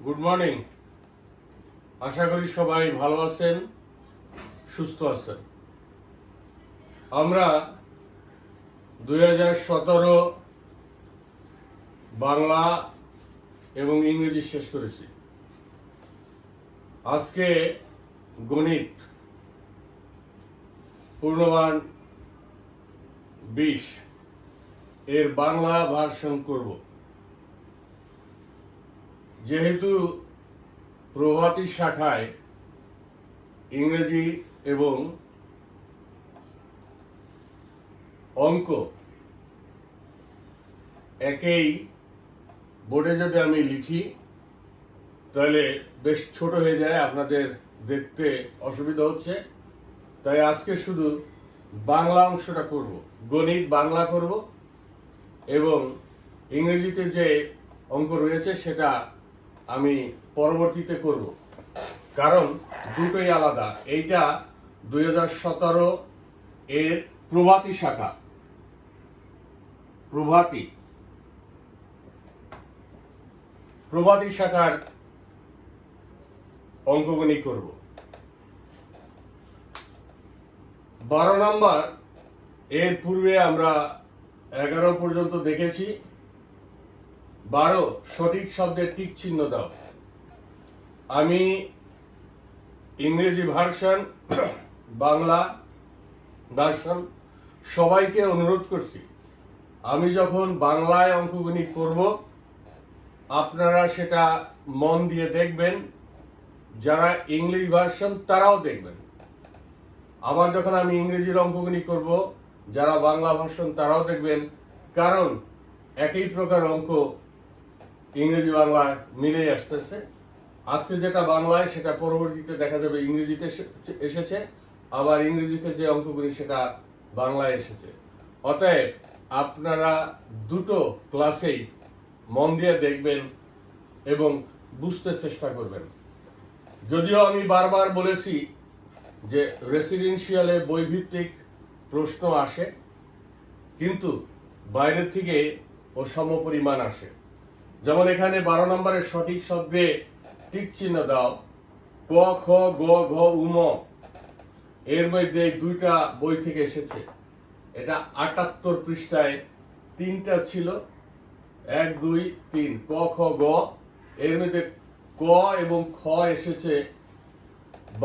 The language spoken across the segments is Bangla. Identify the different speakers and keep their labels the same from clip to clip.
Speaker 1: Good morning. আশা করি সবাই ভালো আছেন, সুস্থ আছেন। আমরা 2017 বাংলা এবং ইংরেজি শেষ করেছি। আজকে গণিত পূর্ণমান 20 এর বাংলা ভার্সন করব। যেহেতু প্রভাতী শাখায় ইংরেজি এবং অঙ্ক একই বোর্ডে যদি আমি লিখি তাহলে বেশ ছোট হয়ে যায়, আপনাদের দেখতে অসুবিধা হচ্ছে। তাই আজকে শুধু বাংলা অংশটা করব, গণিত বাংলা করব এবং ইংরেজিতে যে অঙ্ক রয়েছে সেটা আমি পরবর্তীতে করব, কারণ দুটোই আলাদা। এইটা 2017 এর প্রভাতী শাখা, প্রভাতী শাখার অঙ্কগণিত করব। 12 নম্বর এর পূর্বে আমরা 11 পর্যন্ত দেখেছি। 12 সঠিক শব্দের টিক চিহ্ন দাও। আমি ইংরেজি ভার্সন, বাংলা ভার্সন সবাইকে অনুরোধ করছি, আমি যখন বাংলায় অঙ্কগণিত করব আপনারা সেটা মন দিয়ে দেখবেন, যারা ইংলিশ ভার্সন তারাও দেখবেন। আবার যখন আমি ইংরেজির অঙ্কগণিত করব যারা বাংলা ভার্সন তারাও দেখবেন, কারণ একই প্রকার অঙ্ক ইংরেজি বাংলায় মিলেই আসতেছে। আজকে যেটা বাংলায় সেটা পরবর্তীতে দেখা যাবে ইংরেজিতে এসেছে, আবার ইংরেজিতে যে অঙ্কগুলি সেটা বাংলায় এসেছে। অতএব আপনারা দুটো ক্লাসেই মন দিয়ে দেখবেন এবং বুঝতে চেষ্টা করবেন। যদিও আমি বারবার বলেছি যে রেসিডেন্সিয়ালে বইভিত্তিক প্রশ্ন আসে, কিন্তু বাইরের থেকে ও সমপরিমাণ আসে। যেমন এখানে 12 নম্বরের সঠিক শব্দে টিক চিহ্ন দাও। ক, খ, গ, ঘ, উম এর মধ্যে দুইটা বই থেকে এসেছে। এটা 78 পৃষ্ঠায় তিনটা ছিল, 1, 2, 3, ক, খ, গ। এর মধ্যে ক এবং খ এসেছে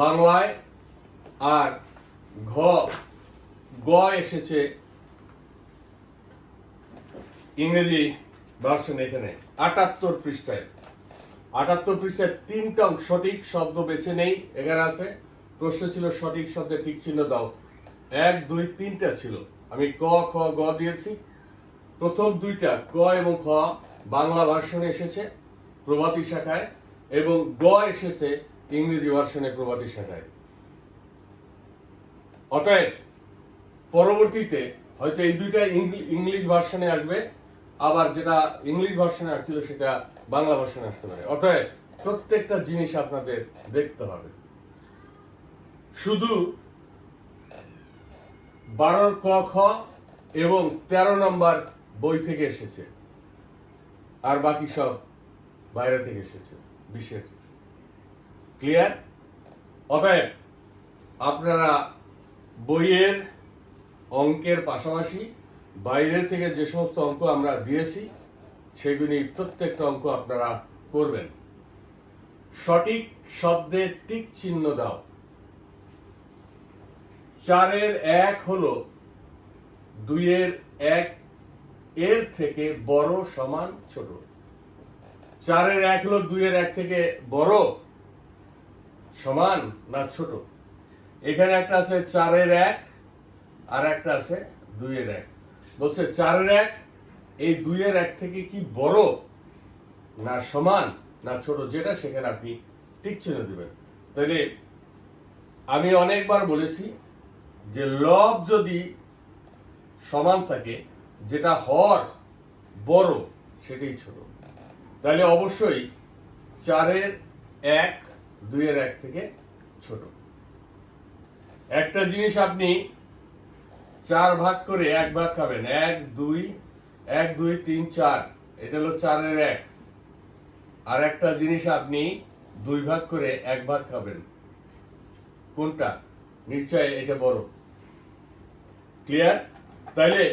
Speaker 1: বাংলায়, আর গ এসেছে ইংরেজি ভার্সন। এখানে 78 পৃষ্ঠায় 3টা সঠিক শব্দ বেছে নেই। এখানে আছে প্রশ্ন ছিল সঠিক শব্দে ঠিক চিহ্ন দাও। 1, 2, 3টা ছিল, আমি ক, খ, গ দিয়েছি। প্রথম দুইটা ক এবং খ বাংলা ভার্সনে এসেছে প্রভাতী শাখায়, এবং গ এসেছে ইংরেজি ভার্সনে প্রভাতী শাখায়। অতএব পরবর্তীতে হয়তো এই দুইটা ইংলিশ ভার্সনে আসবে, আবার যেটা ইংলিশ ভার্সনে আসছিল সেটা বাংলা ভার্সনে আসতে পারে। অতএব প্রত্যেকটা জিনিস আপনাদের দেখতে হবে। শুধু 12 ক, খ এবং 13 নম্বর বই থেকে এসেছে, আর বাকি সব বাইরে থেকে এসেছে 20-এর। ক্লিয়ার? অতএব আপনারা বইয়ের অঙ্কের পাশাপাশি বাইরের থেকে যে সমস্ত অঙ্ক আমরা দিয়েছি সেগুলি প্রত্যেকটা অঙ্ক আপনারা করবেন। সঠিক শব্দে টিক চিহ্ন দাও। 4-এর 1 হলো 2-এর 1 এর থেকে বড়, সমান, ছোট। 4-এর 1 হলো 2-এর 1 থেকে বড়, সমান না ছোট? এখানে একটা আছে 4-এর 1 আর একটা আছে 2-এর 1। বলছে 4-এর 1 এই 2-এর 1 থেকে কি বড় না সমান না ছোট, যেটা সেখানে আপনি টিক চিহ্ন দিবেন। তাহলে আমি অনেকবার বলেছি যে লব যদি সমান থাকে, যেটা হর বড় সেটাই ছোট। তাহলে অবশ্যই 4-এর 1 2-এর 1 থেকে ছোট। একটা জিনিস আপনি 4 ভাগ করে 1 ভাগ খাবেন, 1 2 3 4, এটা হলো 4-এর 1। আর একটা জিনিস আপনি 2 ভাগ করে 1 ভাগ খাবেন, কোনটা? নিশ্চয় এটা বড়। ক্লিয়ার? তাইলে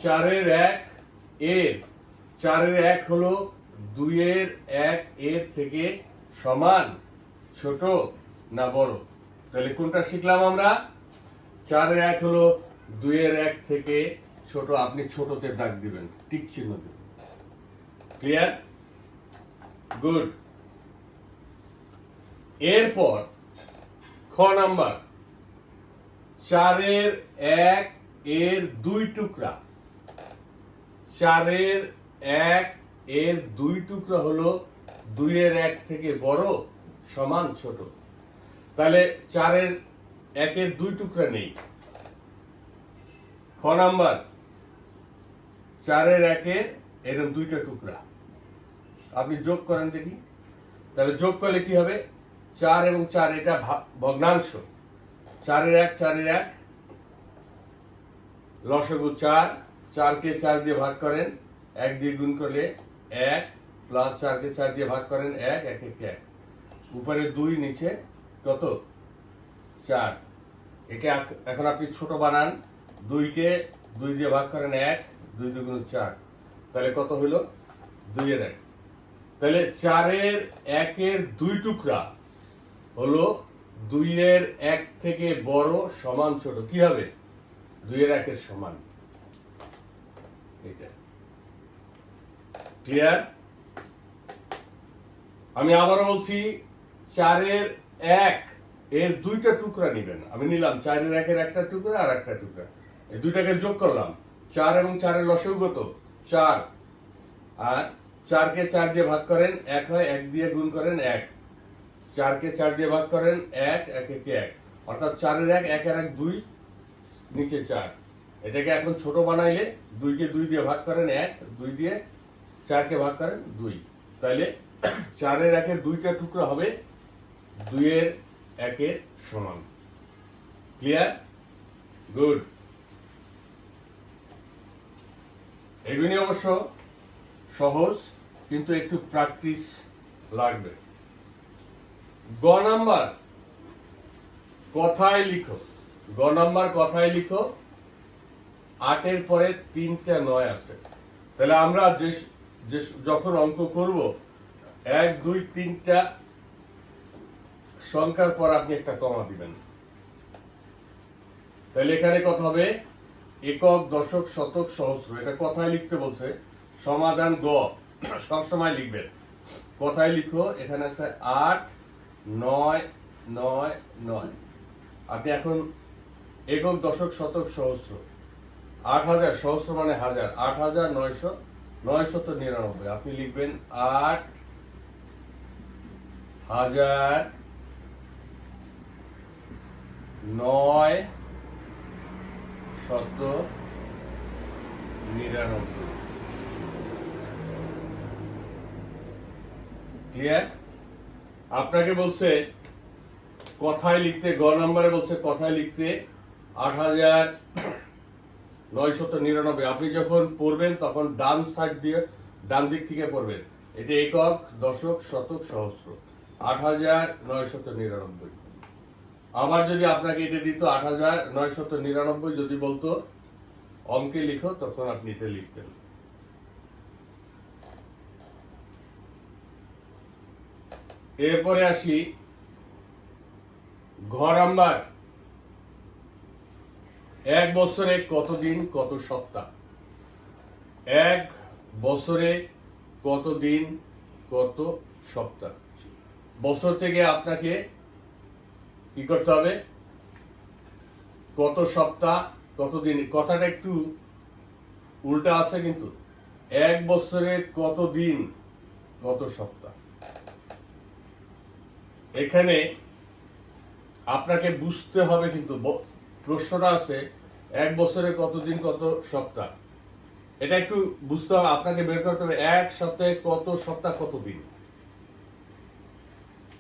Speaker 1: 4-এর 1 এর 4-এর 1 হলো 2-এর 1 এর থেকে সমান, ছোট না বড়? তাহলে কোনটা শিখলাম আমরা? 4-এর 1 হলো 2-এর 1 থেকে ছোট, আপনি ছোটতে দাগ দিবেন, টিক চিহ্ন দিবেন। ক্লিয়ার? গুড। এরপর খ নাম্বার, 4-এর 1 এর 2 টুকরা। 4-এর 1 এর 2 টুকরা হলো 2-এর 1 থেকে বড়, সমান, ছোট। তাহলে 4-এর 1 এর 2 টুকরা নেই। খ নাম্বার, 4-এর 1 এর এরকম 2টা টুকরা, আপনি যোগ করেন দেখি। তাহলে যোগ করলে কি হবে? 4 এবং 4 এটা ভগ্নাংশ। 4-এর 1 4-এর 1, লসাগু 4, 4-কে 4 দিয়ে ভাগ করেন, 1 দিয়ে গুণ করলে 1, প্লাস 4-কে 4 দিয়ে ভাগ করেন 1, 1 1 1, উপরে 2, নিচে কত? 4। একে এখন আপনি ছোট বানান, 2-কে 2 দিয়ে ভাগ করেন 1, 2 2 4, তাহলে কত হইল? 2-এর 1। তাহলে 4-এর 1 এর 2 টুকরা হলো 2-এর 1 থেকে বড়, সমান, ছোট। কি হবে? 2-এর 1 এর সমান। এটা ক্লিয়ার? আমি আবারও বলছি, 4-এর 1 এর 2টা টুকরা নেবেন। আমি নিলাম 4-এর 1 এর একটা টুকরা আর একটা টুকরা, এই দুইটাকে যোগ করলাম। 4 এবং 4-এর লসাগু কত? 4। আর 4-কে 4 দিয়ে ভাগ করেন 1 হয়, 1 দিয়ে গুণ করেন 1, 4-কে 4 দিয়ে ভাগ করেন 1, 1 1 1, অর্থাৎ 4-এর 1, 1-এর 1 2, নিচে 4। এটাকে এখন ছোট বানাইলে 2-কে 2 দিয়ে ভাগ করেন 1, 2 দিয়ে 4-কে ভাগ করেন 2। তাইলে 4-এর 1 এর 2টা টুকরা হবে 2-এর 1 এর সমান। ক্লিয়ার? গুড। এগুলি অবশ্য সহজ, কিন্তু একটু প্র্যাকটিস লাগবে। গ নাম্বার, কথায় লিখো। গ নাম্বার, কথায় লিখো। 8-এর পরে 3টা 9 আছে। তাহলে আমরা যখন অঙ্ক করব, 1 2 3টা সংখ্যার পর আপনি একটা কমা দিবেন। তাহলে এখানে কত হবে? একক, দশক, শতক, সহস্র। এটা কথায় লিখতে বলছে। সমাধান গ সবসময় লিখবেন। কথায় লিখো। এখানে আছে 8 9 9 9। আপনি এখন একক, দশক, শতক, সহস্র। 8000 সহস্র মানে হাজার, 8999। আপনি লিখবেন 8999। ক্লিয়ার? আপনাকে বলছে কথায় লিখতে, গ নম্বরে বলছে কথায় লিখতে 8999। আপনি যখন পড়বেন তখন ডান সাইড দিয়ে, ডান দিক থেকে পড়বেন। এটা একক, দশক, শতক, সহস্র। 8999। আবার যদি আপনাকে এটা দিত 8999, যদি বলতো অঙ্কে লিখো, তখন আপনি এটা লিখতেন। এরপরে আসি ঘ নাম্বার, 1 বছরে কত দিন, কত সপ্তাহ? 1 বছরে কত দিন, কত সপ্তাহ? বছর থেকে আপনাকে কি করতে হবে? কত সপ্তাহ, কত দিন। কথাটা একটু উল্টা আছে, কিন্তু 1 বছরে কত দিন, কত সপ্তাহ। এখানে আপনাকে বুঝতে হবে, কিন্তু প্রশ্নটা আছে 1 বছরে কত দিন, কত সপ্তাহ। এটা একটু বুঝতে হবে, আপনাকে বের করতে হবে 1 সপ্তাহে কত সপ্তাহ, কত দিন।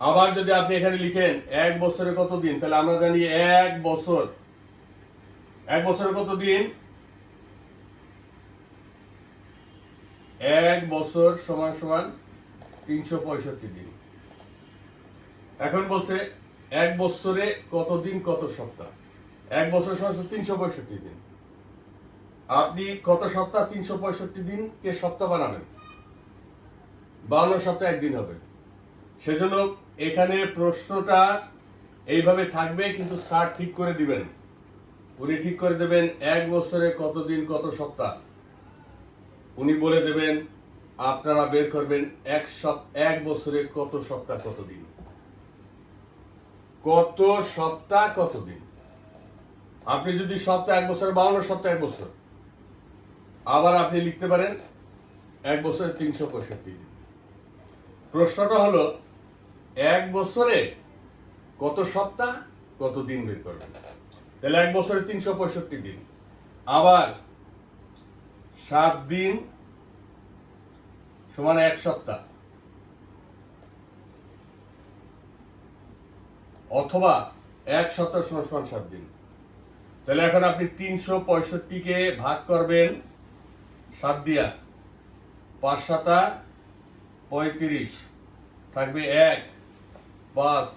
Speaker 1: আবার যদি আপনি এখানে লিখেন 1 বছরে কত দিন, তাহলে আমরা জানি 1 বছর, 1 বছরে কত দিন? 1 বছর সমান সমান 365 দিন। এখন বলছে এক বছরে কত দিন কত সপ্তাহ। এক বছর সমান 365 দিন। আপনি কত সপ্তাহ 365 দিন কে সপ্তাহ বানাবেন? 52 সপ্তাহ একদিন হবে। সেজন্য এখানে প্রশ্নটা এইভাবে থাকবে, কিন্তু স্যার ঠিক করে দিবেন। উনি ঠিক করে দেবেন এক বছরে কত দিন কত সপ্তাহ। উনি বলে দেবেন, আপনারা বের করবেন এক বছরে কত সপ্তাহ কত দিন, কত সপ্তাহ কত দিন। আপনি যদি সপ্তাহ এক বছরে 52 সপ্তাহ এক বছর, আবার আপনি লিখতে পারেন এক বছরে 365 দিন। প্রশ্নটা হলো এক বছরে কত সপ্তাহ কত দিন বের করবেন। তাহলে এক বছরে 365 দিন, আবার 7 দিন সমান এক সপ্তাহ, অথবা এক সপ্তাহ সমান 7 দিন। তাহলে এখন আপনি 365 ভাগ করবেন 7 দিয়া, 5 7 35, থাকবে 1, 5,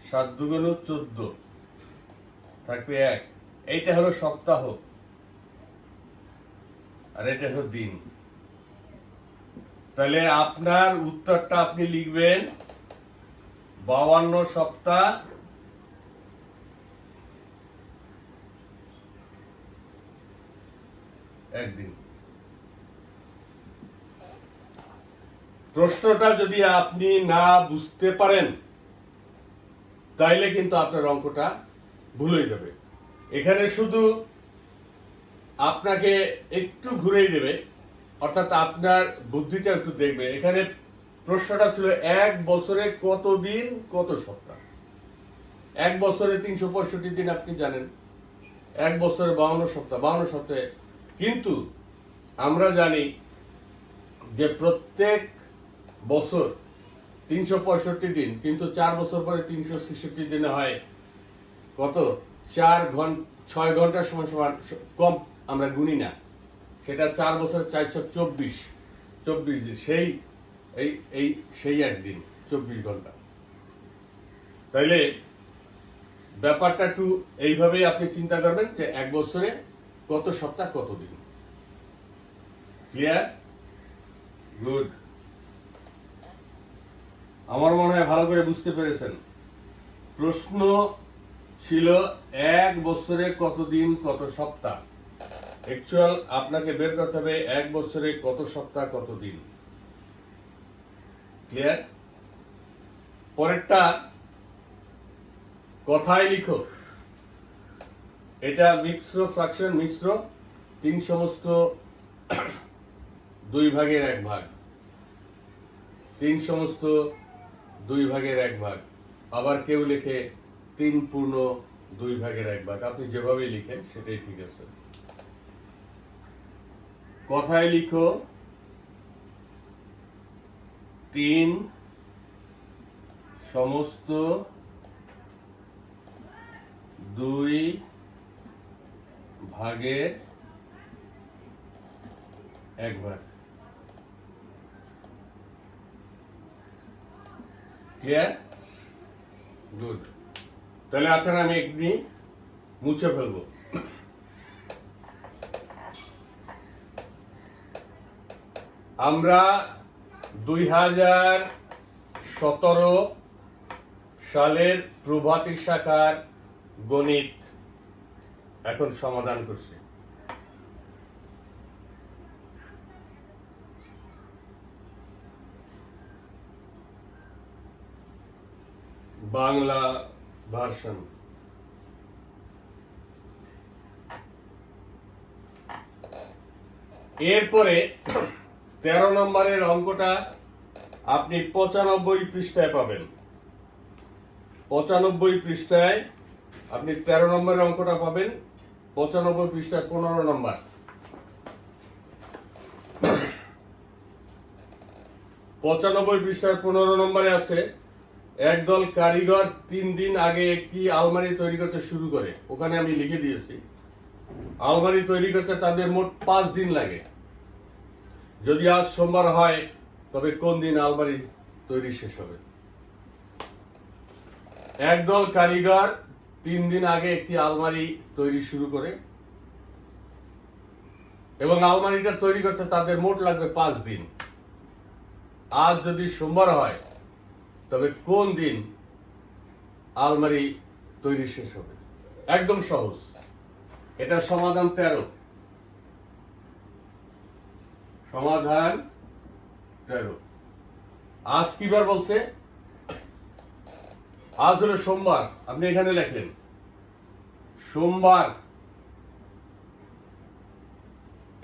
Speaker 1: 7 2 14, থাকবে 1। এইটা হলো সপ্তাহ, আর এটা হলো দিন। তাহলে আপনার উত্তরটা আপনি লিখবেন 52 সপ্তাহ একদিন। প্রশ্নটা যদি আপনি না বুঝতে পারেন তাইলে কিন্তু আপনার অঙ্কটা ভুল হয়ে যাবে। এখানে শুধু আপনাকে একটু ঘুরেই দেবে, অর্থাৎ আপনার বুদ্ধিটা একটু দেখবে। এখানে প্রশ্নটা ছিল এক বছরে কত দিন কত সপ্তাহ। এক বছরে 365 দিন আপনি জানেন, এক বছরে 52 সপ্তাহ, 52 সপ্তাহে। কিন্তু আমরা জানি যে প্রত্যেক বছর 365 দিন, কিন্তু 4 বছর পরে 366 দিনে হয় কত? 6 ঘন্টা সমান সমান কম আমরা গুনি না, সেটা 4 বছর 4 24 দিন, সেই একদিন 24 ঘন্টা। তাইলে ব্যাপারটা একটু এইভাবেই আপনি চিন্তা করবেন যে এক বছরে কত সপ্তাহ কত দিন। ক্লিয়ার? গুড। আমার মনে হয় ভালো করে বুঝতে পেরেছেন। প্রশ্ন ছিল এক বছরে কত দিন কত সপ্তাহ। অ্যাকচুয়াল আপনাকে বের করতে হবে এক বছরে কত সপ্তাহ কত দিন। ক্লিয়ার? পরেরটা কথায় লিখো। এটা মিশ্র ফ্র্যাকশন, মিশ্র 3 সমস্ত 2 ভাগের 1 ভাগ, 3 সমস্ত 2 ভাগের 1 ভাগ। আবার কেউ লেখে 3 পূর্ণ 2 ভাগের 1 ভাগ। আপনি যেভাবে লিখেন সেটাই ঠিক আছে। কথায় লিখো 3 সমস্ত 2 ভাগের 1 ভাগ। ক্লিয়ার? গুড। তাহলে আপনারা আমি একদিন মুছে ফেলবো। আমরা 2017 সালের প্রভাতী শাখার গণিত এখন সমাধান করছি। বাংলা ভার্সন। এরপরে 13 নম্বরের অঙ্কটা আপনি 95 পৃষ্ঠায় পাবেন। 95 পৃষ্ঠায় আপনি 13 নম্বরের অঙ্কটা পাবেন। 95 পৃষ্ঠায় 15 নম্বর। 95 পৃষ্ঠায় 15 নম্বরে আছে, একদল কারিগর 3 দিন আগে একটি আলমারি তৈরি করতে শুরু করে। ওখানে আমি লিখে দিয়েছি আলমারি তৈরি করতে তাদের মোট 5 দিন লাগে। যদি আজ সোমবার হয় তবে কোন দিন আলমারি তৈরি শেষ হবে। একদল কারিগর 3 দিন আগে একটি আলমারি তৈরি শুরু করে এবং আলমারিটা তৈরি করতে তাদের মোট লাগবে 5 দিন। আজ যদি সোমবার হয় তবে কোন দিন আলমারি তৈরি শেষ হবে? একদম সহজ, এটা সমাধান 13। সমাধান 13। আজ কি বার বলছে? আজ হলো সোমবার। আপনি এখানে লেখেন সোমবার,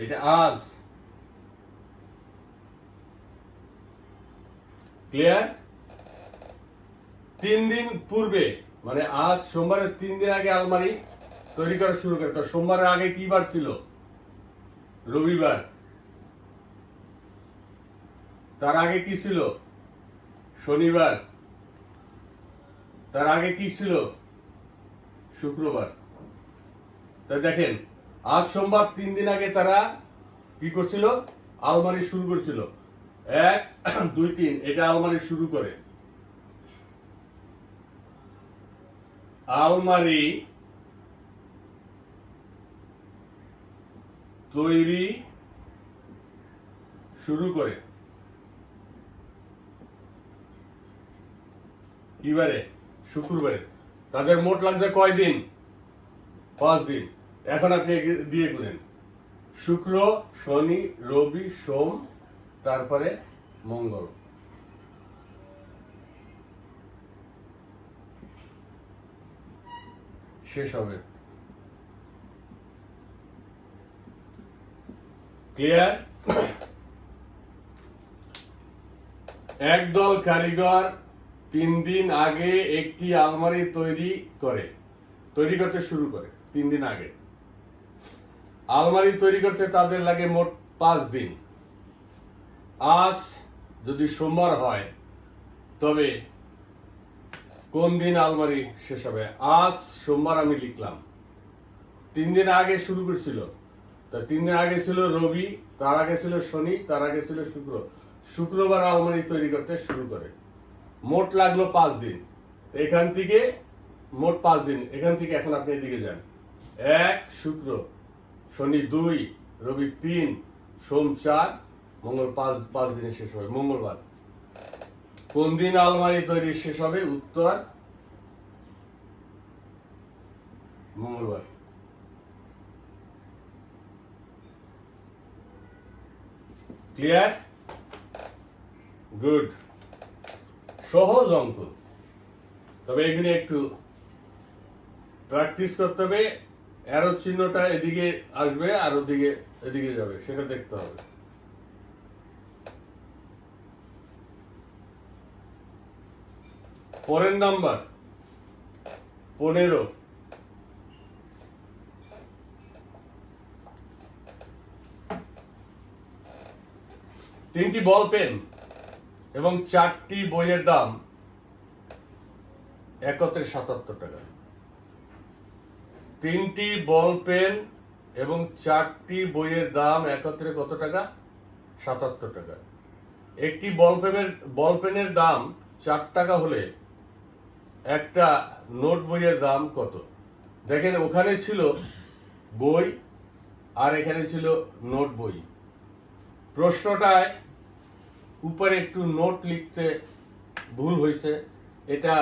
Speaker 1: এটা আজ। ক্লিয়ার? 3 দিন পূর্বে মানে আজ সোমবারের 3 দিন আগে আলমারি তৈরি করা শুরু করে। তো সোমবারের আগে কি বার ছিল? রবিবার। তার আগে কি ছিল? শনিবার। তার আগে কি ছিল? শুক্রবার। তাই দেখেন আজ সোমবার 3 দিন আগে তারা কি করছিল? আলমারি শুরু করছিল। 1 2 3 এটা আলমারি শুরু করে। আলমারি তৈরি শুরু করে কিবারে? শুক্রবারে। তাদের মোট লাগছে কয় দিন? 5 দিন। এখন আপনি দিয়ে গুনেন শুক্র, শনি, রবি, সোম, তারপরে মঙ্গল। শেষ হবে। ক্লিয়ার? একদল কারিগর 3 দিন আগে একটি আলমারি তৈরি করতে শুরু করে। 3 দিন আগে আলমারি তৈরি করতে তাদের লাগে মোট 5 দিন। আজ যদি সোমবার হয় তবে কোন দিন আলমারি শেষ হবে? আজ সোমবার আমি লিখলাম। 3 দিন আগে শুরু করছিল, তা 3 দিন আগে ছিল রবি, তার আগে ছিল শনি, তার আগে ছিল শুক্রবার আলমারি তৈরি করতে শুরু করে। মোট লাগলো 5 দিন। এখান থেকে মোট 5 দিন। এখান থেকে এখন আপনি এদিকে যান। 1 শুক্র, শনি 2, রবি 3, সোম 4, মঙ্গল 5 দিনে শেষ হবে। মঙ্গলবার। কোন দিন আলমারি তৈরি শেষ হবে? উত্তর মঙ্গলবার। ক্লিয়ার? গুড। সহজ অঙ্ক, তবে এখানে একটু প্র্যাকটিস করতে হবে। অ্যারো চিহ্নটা এদিকে আসবে আর এদিকে যাবে, সেটা দেখতে হবে। পরের নাম্বার 15। তিনটি বল পেন এবং 4টি বইয়ের দাম একত্রে 77 টাকা। 3টি বল পেন এবং 4টি বইয়ের দাম একত্রে কত টাকা? 77 টাকা। একটি বল পেনের দাম 4 টাকা হলে একটা নোট বইয়ের দাম কত? দেখেন ওখানে ছিল বই আর এখানে ছিল নোট বই। প্রশ্নটায় উপরে একটু নোট লিখতে ভুল হয়েছে, এটা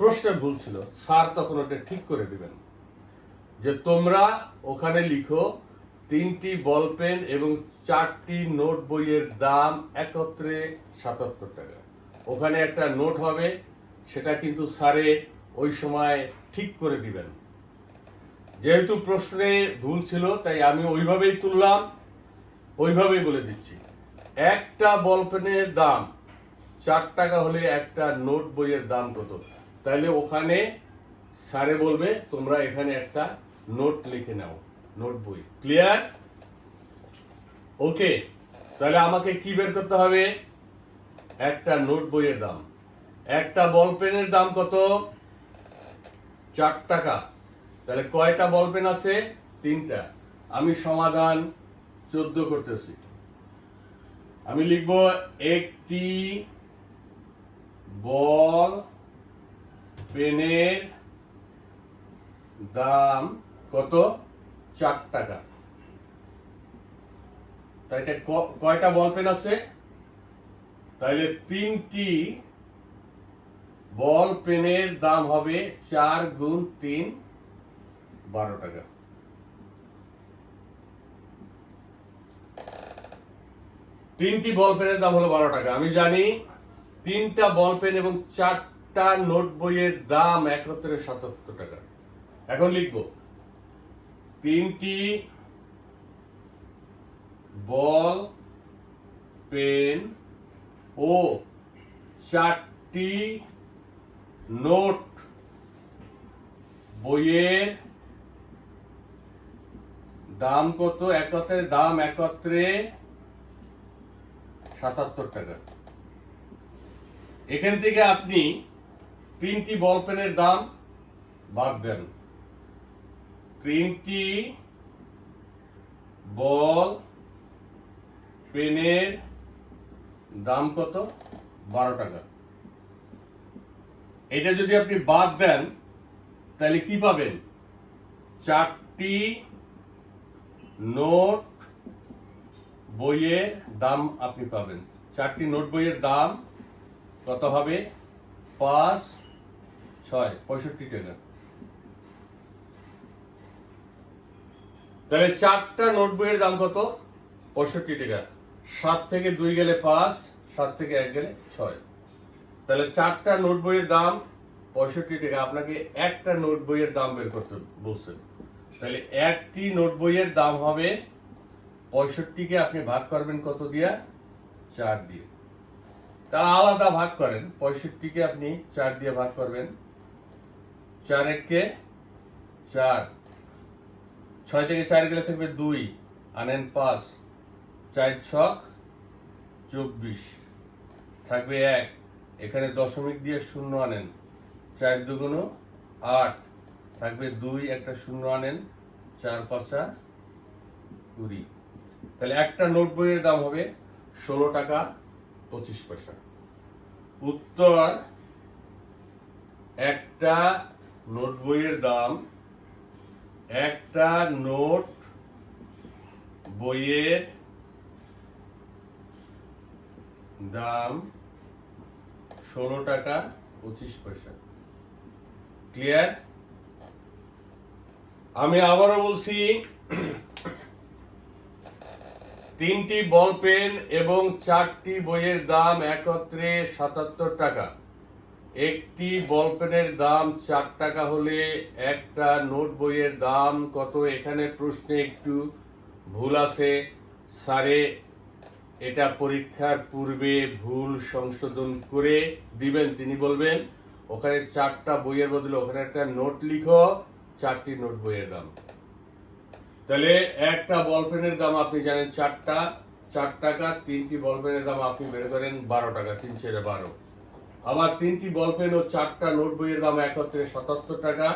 Speaker 1: প্রশ্নে ভুল ছিল। স্যার তখন ওটা ঠিক করে দিবেন যে তোমরা ওখানে লিখো 3টি বল পেন এবং 4টি নোট বইয়ের দাম একত্রে 77 টাকা। ওখানে একটা নোট হবে, সেটা কিন্তু স্যারে ওই সময় ঠিক করে দিবেন। যেহেতু প্রশ্নে ভুল ছিল তাই আমি ওইভাবেই তুললাম, ওইভাবেই বলে দিচ্ছি। একটা বল পেনের দাম 4 টাকা হলে একটা নোট বইয়ের দাম কত? তাহলে ওখানে স্যারে বলবে তোমরা এখানে একটা নোট লিখে নাও, নোট বই। ক্লিয়ার? ওকে, তাহলে আমাকে কি বের করতে হবে? একটা নোট বইয়ের দাম। একটা বল পেনের দাম কত? 4 টাকা। তাহলে কয়টা বল পেন আছে? 3টা। আমি সমাধান 14 করতেছি। আমি লিখব একটি বল পেনের দাম কত? 4 টাকা। তাই এটা কয়টা বল পেন আছে? তাইলে 3টি বল পেনের দাম হবে 4 গুণ 3, 12 টাকা। তিনটি বল পেনের দাম হলো 12 টাকা। আমি জানি 3টা বল পেন এবং 4টা নোট বইয়ের দাম একত্রে 77 টাকা। এখন লিখব 3টি বল পেন ও 4টি নোট বইয়ের দাম কত? একত্রে 77 টাকা। এখান থেকে আপনি 3টি বল পেনের দাম বাদ দেন। 3টি বল পেনের দাম কত? 12 টাকা। এটা যদি আপনি বাদ দেন তাহলে কি পাবেন? 4টি নোট বইয়ের দাম আপনি পাবেন। 4টি নোট বইয়ের দাম কত হবে? 5, 6, 65 টাকা। তাহলে 4টা নোট বইয়ের দাম কত? 65 টাকা। 7 থেকে 2 গেলে 5, 7 থেকে 1 গেলে 6। তাহলে 4টা নোট বইয়ের দাম 65 টাকা। আপনাকে একটা নোট বইয়ের দাম বের করতে বলছেন। তাহলে একটি নোট বইয়ের দাম হবে 65কে আপনি ভাগ করবেন কত দিয়া? 4 দিয়ে। তা আলাদা ভাগ করেন। 65কে আপনি 4 দিয়ে ভাগ করবেন। 4 একে 4, 6 থেকে 4 গেলে থাকবে 2, আনেন 5, 4 ছক 24, থাকবে 1, এখানে দশমিক দিয়ে 0 আনেন, 4 দুগুণ 8, থাকবে 2, একটা 0 আনেন, 4 5 20। তাহলে একটা নোট বইয়ের দাম হবে 16 টাকা 25 পয়সা। উত্তর, একটা নোট বইয়ের দাম, একটা নোট বইয়ের দাম 16 টাকা 25 পয়সা। ক্লিয়ার? আমি আবারও বলছি, 3টি বল পেন এবং 4টি বইয়ের দাম একত্রে 77 টাকা। একটি বল পেনের দাম 4 টাকা হলে একটা নোট বইয়ের দাম কত? এখানে প্রশ্নে একটু ভুল আছে। স্যারে এটা পরীক্ষার পূর্বে ভুল সংশোধন করে দিবেন। তিনি বলবেন ওখানে 4টা বইয়ের বদলে ওখানে একটা নোট লিখো, 4টি নোট বইয়ের দাম। তাহলে একটা বল পেনের দাম আপনি জানেন 4 টাকা। 3টি বল পেনের দাম আপনি বের করেন 12 টাকা, 3 × 12। আবার 3টি বল পেন ও 4টা নোট বইয়ের দাম একত্রে 77 টাকা।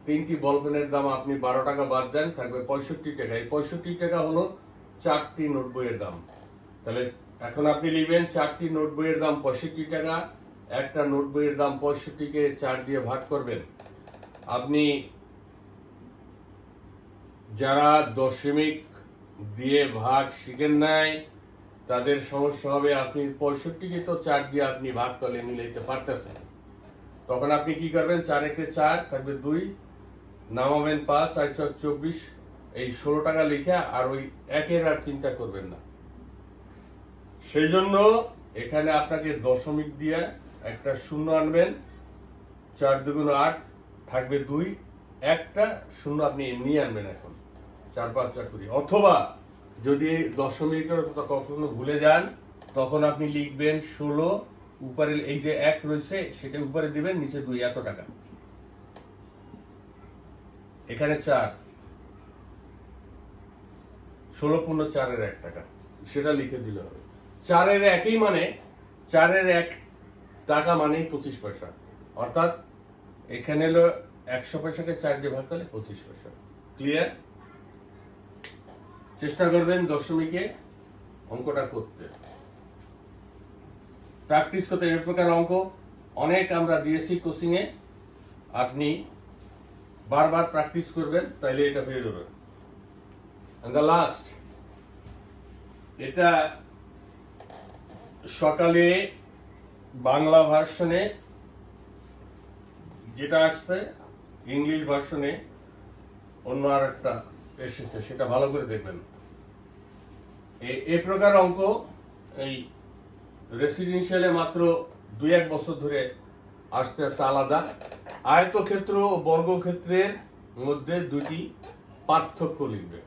Speaker 1: 3টি বল পেনের দাম আপনি 12 টাকা বাদ দেন, থাকবে 65 টাকা। এই 65 টাকা হলো 4টি নোট বইয়ের দাম। তাহলে এখন আপনি লিখবেন 4টি নোট বইয়ের দাম 65 টাকা। একটা নোট বইয়ের দাম 65কে 4 দিয়ে ভাগ করবেন। আপনি যারা দশমিক দিয়ে ভাগ শিখেন নাই তাদের সমস্যা হবে। আপনি 65কে তো 4 দিয়ে আপনি ভাগ করলে মিলাইতে পারতেছেন। তখন আপনি কি করবেন? 4 একে 4, থাকবে 2, নামাবেন 5, 4 ছক 24, এই 16 টাকা লিখে আর ওই একের আর চিন্তা করবেন না। সেই জন্য এখানে আপনাকে দশমিক দিয়ে একটা 0 আনবেন, 4 দুগুণ 8, থাকবে 2, একটা 0 আপনি এমনি আনবেন। এখন 4 5 20। অথবা যদি দশমিকের কখনো ভুলে যান তখন আপনি লিখবেন 16, উপরে এই যে 1 রয়েছে সেটা উপরে দিবেন, নিচে 2, এত টাকা। এখানে 4, 16 পূর্ণ 4 এর 1 টাকা, সেটা লিখে দিলে হবে। 4 এর 1ই মানে 4 এর 1 টাকা মানেই 25 পয়সা। অর্থাৎ এখানে হলো 100 পয়সাকে 4 দিয়ে ভাগ করলে 25 পয়সা। ক্লিয়ার? চেষ্টা করবেন দশমিকে অঙ্কটা করতে। প্র্যাকটিস করতে এই প্রকার অঙ্ক অনেক আমরা দিয়েছি কোচিং এ, আপনি বারবার প্র্যাকটিস করবেন তাইলে এটা হয়ে যাবে। এন্ড দ্য লাস্ট, এটা সকালে বাংলা ভার্সনে যেটা আসছে, ইংলিশ ভার্সনে অন্য আর একটা এসেছে, সেটা ভালো করে দেখবেন। এই প্রকার অঙ্ক এই রেসিডেন্সিয়ালে মাত্র 2-1 বছর ধরে আস্তে আস্তে আলাদা। আয়তক্ষেত্র ও বর্গক্ষেত্রের মধ্যে দুটি পার্থক্য লিখবে।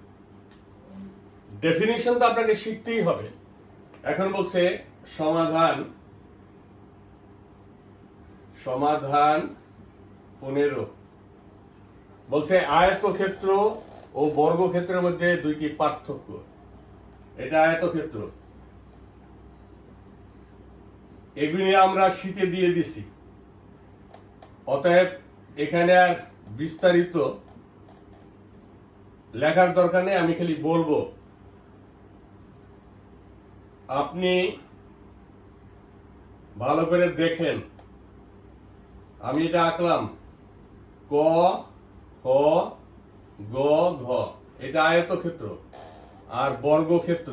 Speaker 1: ডেফিনিশন তো আপনাকে শিখতেই হবে। এখন বলছে সমাধান 15 বলছে আয়তক্ষেত্র ও বর্গক্ষেত্রের মধ্যে দুইটি পার্থক্য। এটা আয়তক্ষেত্র, এগুলি আমরা শিখে দিয়ে দিছি, অতএব এখানে আর বিস্তারিত লেখার দরকার নেই, আমি খালি বলবো। আপনি ভালো করে দেখেন, আমি এটা আঁকলাম ক খ গ ঘ, এটা আয়তক্ষেত্র। আর বর্গক্ষেত্র,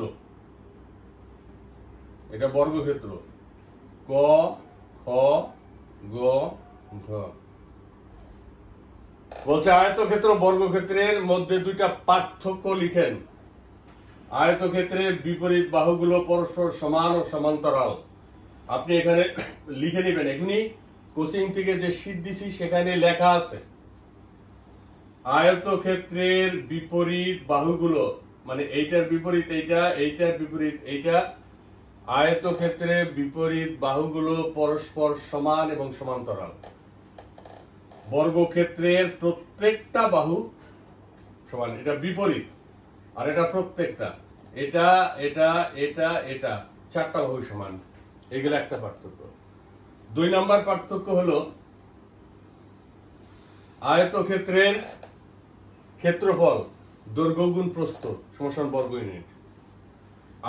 Speaker 1: এটা বর্গক্ষেত্র ক খ গ ঘ। বলছে আয়তক্ষেত্র বর্গক্ষেত্রের মধ্যে দুইটা পার্থক্য লিখেন। আয়তক্ষেত্রের বিপরীত বাহুগুলো পরস্পর সমান ও সমান্তরাল। আপনি এখানে লিখে নেবেন, এখনই কোচিং থেকে যে শীট দিছি সেখানে লেখা আছে আয়তক্ষেত্রের বিপরীত বাহুগুলো, মানে এইটার বিপরীত এইটা, এইটার বিপরীত এইটা, আয়তক্ষেত্রের বিপরীত বাহুগুলো পরস্পর সমান এবং সমান্তরাল। বর্গক্ষেত্রের প্রত্যেকটা বাহু সমান, এটা বিপরীত, আর এটা প্রত্যেকটা, এটা এটা এটা এটা, 4টা বাহু সমান। এগুলো একটা পার্থক্য। 2 নম্বর পার্থক্য হলো আয়তক্ষেত্রের ক্ষেত্রফল দৈর্ঘ্য গুণ প্রস্থ সমান বর্গ ইউনিট।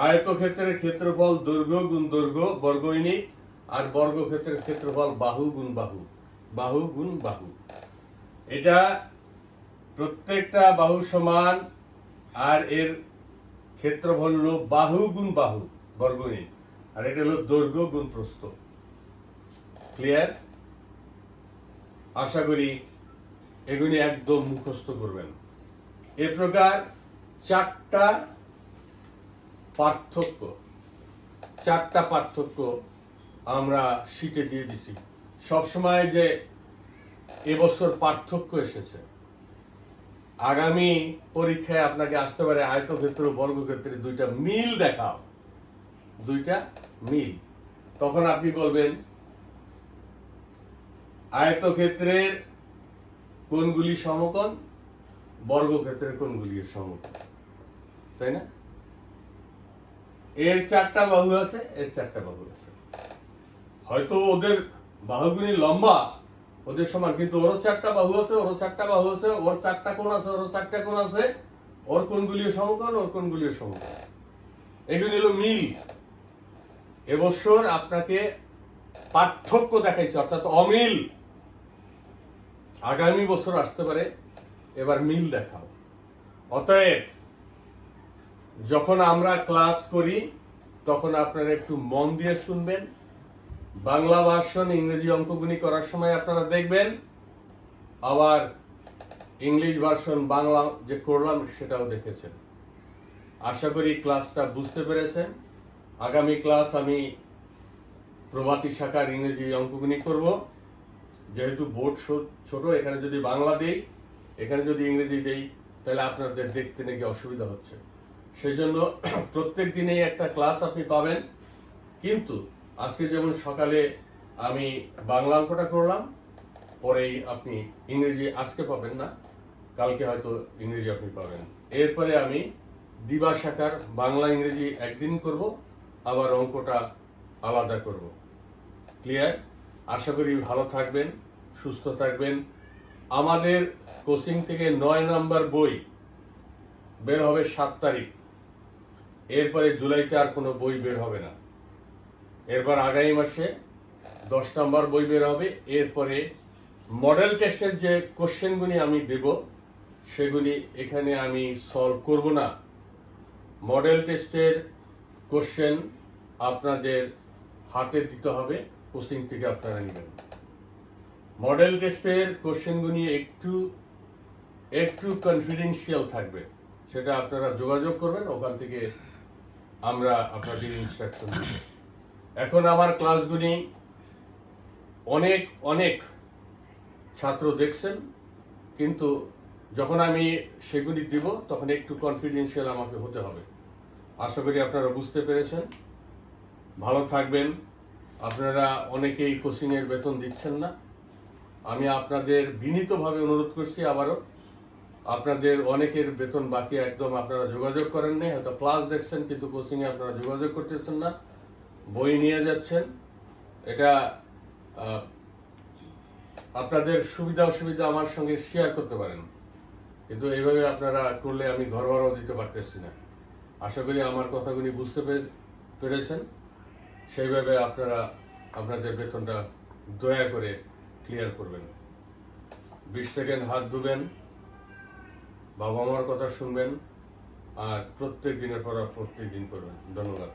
Speaker 1: আয়তক্ষেত্রের ক্ষেত্রফল দৈর্ঘ্য গুণ দৈর্ঘ্য বর্গ ইউনিট, আর বর্গক্ষেত্রের ক্ষেত্রফল বাহু গুণ বাহু, বাহু গুণ বাহু। এটা প্রত্যেকটা বাহু সমান, আর এর ক্ষেত্রফল হলো বাহু গুণ বাহু বর্গ ইউনিট, আর এটা হলো দৈর্ঘ্য গুণ প্রস্থ। ক্লিয়ার? আশা করি এগুলি একদম মুখস্থ করবেন। এ প্রকার 4টা পার্থক্য আমরা শিখে দিয়ে দিছি। সবসময় যে এবছর পার্থক্য এসেছে, আগামী পরীক্ষায় আপনাকে আসতে পারে আয়তক্ষেত্র বর্গক্ষেত্রে দুইটা মিল দেখাও, দুইটা মিল। তখন আপনি বলবেন আয়তক্ষেত্রের কোণগুলি সমকোণ, বর্গক্ষেত্রের কোণগুলি সমকোণ, তাই না? এর 4টা বাহু আছে, এর 4টা বাহু আছে, হয়তো ওদের বাহুগুলি লম্বা, ওদের সমান, কিন্তু ওরও 4টা বাহু আছে, ওরও 4টা বাহু আছে, ওর 4টা কোণ আছে, ওরও 4টা কোণ আছে, ওর কোণগুলিও সমকোণ, ওর কোণগুলিও সমকোণ। এগুলি হলো মিল। এবছর আপনাকে পার্থক্য দেখাইছে, অর্থাৎ অমিল। আগামী বছর আসতে পারে এবার মিল দেখাও। অতএব যখন আমরা ক্লাস করি তখন আপনারা একটু মন দিয়ে শুনবেন। বাংলা ভার্সন ইংরেজি অঙ্কগুলি করার সময় আপনারা দেখবেন, আবার ইংলিশ ভার্সন বাংলা যে করলাম সেটাও দেখেছেন। আশা করি ক্লাসটা বুঝতে পেরেছেন। আগামী ক্লাস আমি প্রভাতী শাখার ইংরেজি অঙ্কগুলি করব। যেহেতু বোর্ড ছোট, এখানে যদি বাংলা দেই, এখানে যদি ইংরেজি দেই, তাহলে আপনাদের দেখতে নাকি অসুবিধা হচ্ছে। সেই জন্য প্রত্যেক দিনেই একটা ক্লাস আপনি পাবেন, কিন্তু আজকে যেমন সকালে আমি বাংলা অঙ্কটা করলাম, পরেই আপনি ইংরেজি আজকে পাবেন না, কালকে হয়তো ইংরেজি আপনি পাবেন। এরপরে আমি দিবা শাখার বাংলা ইংরেজি একদিন করব, আবার অঙ্কটা আলাদা করব। ক্লিয়ার? আশা করি ভালো থাকবেন, সুস্থ থাকবেন। আমাদের কোচিং থেকে 9 নম্বর বই বের হবে 7 তারিখ। এরপরে জুলাইতে আর কোনো বই বের হবে না। এরপর আগামী মাসে 10 নম্বর বই বের হবে। এরপরে মডেল টেস্টের যে কোশ্চেনগুলি আমি দেব সেগুলি এখানে আমি সলভ করব না। মডেল টেস্টের কোশ্চেন আপনাদের হাতে দিতে হবে, কোচিং থেকে আপনারা নেবেন। মডেল টেস্টের কোশ্চেনগুলি একটু কনফিডেন্সিয়াল থাকবে, সেটা আপনারা যোগাযোগ করবেন, ওখান থেকে আমরা আপনাদের ইনস্ট্রাকশন দিব। এখন আমার ক্লাসগুলি অনেক ছাত্র দেখছেন, কিন্তু যখন আমি সেগুলি দিব তখন একটু কনফিডেন্সিয়াল আমাকে হতে হবে। আশা করি আপনারা বুঝতে পেরেছেন। ভালো থাকবেন। আপনারা অনেকেই কোচিংয়ের বেতন দিচ্ছেন না। আমি আপনাদের বিনীতভাবে অনুরোধ করছি আবারও, আপনাদের অনেকের বেতন বাকি, একদম আপনারা যোগাযোগ করেন নাই, হয়তো ক্লাস দেখছেন কিন্তু কোচিংয়ে আপনারা যোগাযোগ করতেছেন না, বই নিয়ে যাচ্ছেন। এটা আপনাদের সুবিধা অসুবিধা আমার সঙ্গে শেয়ার করতে পারেন, কিন্তু এইভাবে আপনারা করলে আমি ঘর ভাড়াও দিতে পারতেছি না। আশা করি আমার কথাগুলি বুঝতে পেরেছেন। সেইভাবে আপনারা আপনাদের বেতনটা দয়া করে ক্লিয়ার করবেন। 20 সেকেন্ড হাত ধুবেন, বাবা মার কথা শুনবেন, আর প্রত্যেক দিনের পর প্রত্যেক দিন করবেন। ধন্যবাদ।